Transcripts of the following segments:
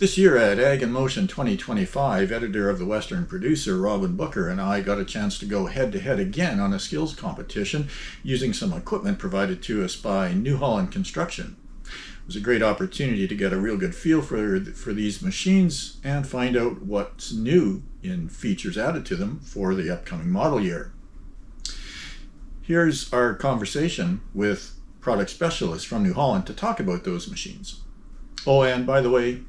This year at Ag in Motion 2025, editor of the Western Producer, Robin Booker, and I got a chance to go head-to-head again on a skills competition using some equipment provided to us by New Holland Construction. It was a great opportunity to get a real good feel for these machines and find out what's new in features added to them for the upcoming model year. Here's our conversation with product specialists from New Holland to talk about those machines. Oh, and by the way,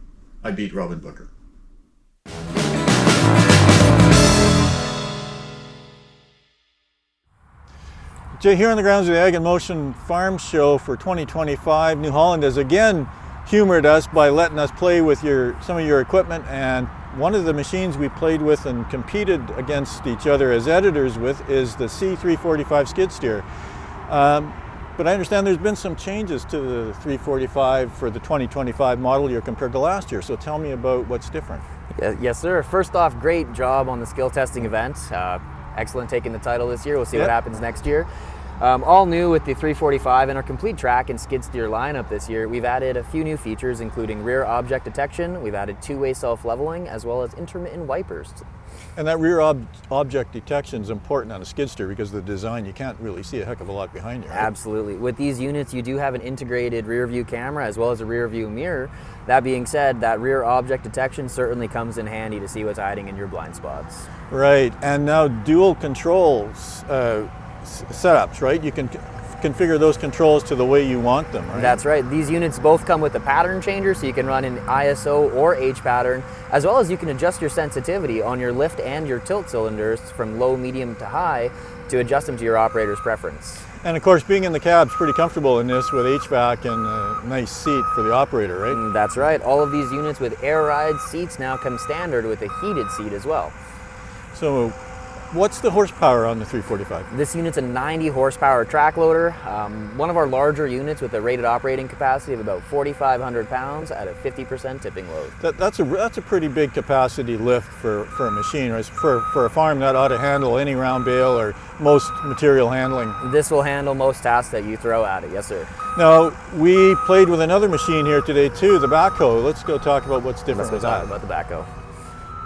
I beat Robin Booker. Jay, here on the grounds of the Ag in Motion Farm Show for 2025, New Holland has again humored us by letting us play with some of your equipment, and one of the machines we played with and competed against each other as editors with is the C345 skid steer. But I understand there's been some changes to the 345 for the 2025 model year compared to last year, so tell me about what's different. Yes, sir. First off, great job on the skill testing event. Excellent taking the title this year. We'll see what happens next year. All new with the 345 and our complete track and skid steer lineup this year. We've added a few new features, including rear object detection. We've added two-way self-leveling, as well as intermittent wipers. And that rear object detection is important on a skid steer because of the design. You can't really see a heck of a lot behind you, right? Absolutely. With these units, you do have an integrated rear view camera as well as a rear view mirror. That being said, that rear object detection certainly comes in handy to see what's hiding in your blind spots. Right, and now dual controls setups, right? You can configure those controls to the way you want them, right? That's right. These units both come with a pattern changer, so you can run in ISO or H pattern, as well as you can adjust your sensitivity on your lift and your tilt cylinders from low, medium to high to adjust them to your operator's preference. And of course, being in the cab's pretty comfortable in this with HVAC and a nice seat for the operator, right? That's right. All of these units with air ride seats now come standard with a heated seat as well. So what's the horsepower on the 345? This unit's a 90 horsepower track loader, one of our larger units with a rated operating capacity of about 4,500 pounds at a 50% tipping load. That's a pretty big capacity lift for a machine, right? For a farm that ought to handle any round bale or most material handling. This will handle most tasks that you throw at it, yes sir. Now, we played with another machine here today too, the backhoe. Let's go talk about what's different with that. Let's go talk about the backhoe.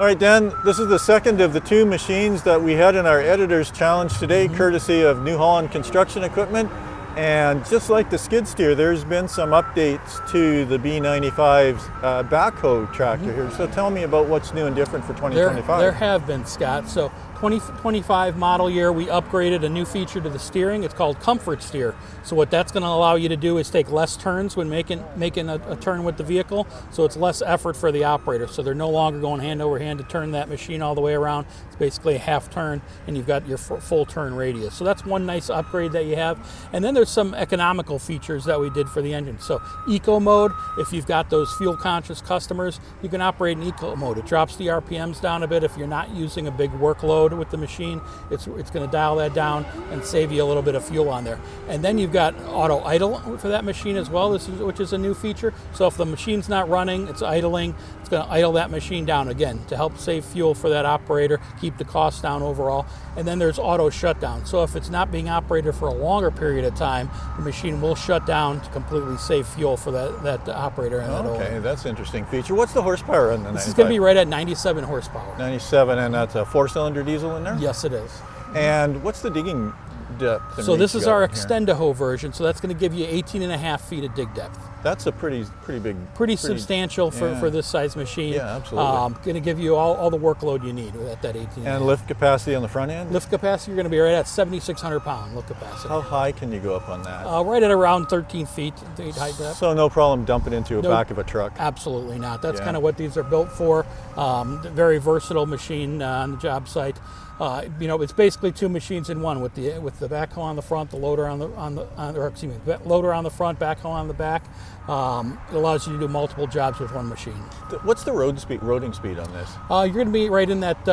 All right, Dan, this is the second of the two machines that we had in our Editor's Challenge today, courtesy of New Holland Construction Equipment. And just like the skid steer, there's been some updates to the B95's backhoe tractor here. So tell me about what's new and different for 2025. There have been, Scott. So 2025 model year, we upgraded a new feature to the steering. It's called Comfort Steer. So what that's going to allow you to do is take less turns when making a turn with the vehicle, so it's less effort for the operator. So they're no longer going hand over hand to turn that machine all the way around. It's basically a half turn, and you've got your full turn radius. So that's one nice upgrade that you have. And then there's some economical features that we did for the engine. So Eco Mode, if you've got those fuel-conscious customers, you can operate in Eco Mode. It drops the RPMs down a bit. If you're not using a big workload with the machine, it's going to dial that down and save you a little bit of fuel on there. And then you've got auto idle for that machine as well, which is a new feature. So if the machine's not running, it's idling, it's going to idle that machine down again to help save fuel for that operator, keep the costs down overall. And then there's auto shutdown. So if it's not being operated for a longer period of time, the machine will shut down to completely save fuel for that operator. And okay, that's an interesting feature. What's the horsepower on the 95? This is going to be right at 97 horsepower. 97, and that's a 4-cylinder diesel in there? Yes, it is. And what's the digging depth? So this is our Extend-A-Hoe version, so that's going to give you 18.5 feet of dig depth. That's a pretty big. Pretty substantial for this size machine. Yeah, absolutely. Going to give you all the workload you need at that 18. And lift capacity on the front end? Lift capacity, you're going to be right at 7,600 pound lift capacity. How high can you go up on that? Right at around 13 feet high depth. So no problem dumping into the back of a truck? Absolutely not. That's kind of what these are built for. Very versatile machine on the job site. It's basically two machines in one with the backhoe on the front, the loader loader on the front, backhoe on the back. It allows you to do multiple jobs with one machine. What's the roading speed on this? You're going to be right in that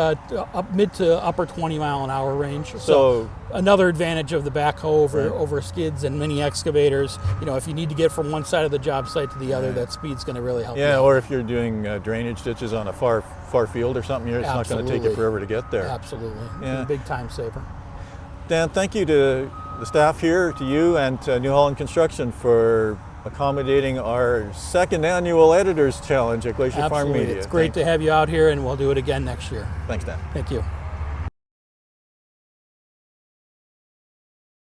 mid to upper 20 mile an hour range. So another advantage of the backhoe over skids and mini excavators. If you need to get from one side of the job site to the other, that speed's going to really help. Yeah, or if you're doing drainage ditches on a far field or something, it's not going to take you forever to get there. Absolutely. Yeah. It's a big time saver. Dan, thank you to the staff here, to you, and to New Holland Construction for accommodating our second annual Editors Challenge at Glacier Farm Absolutely. Media. It's great to have you out here, and we'll do it again next year. Thanks, Dan. Thank you.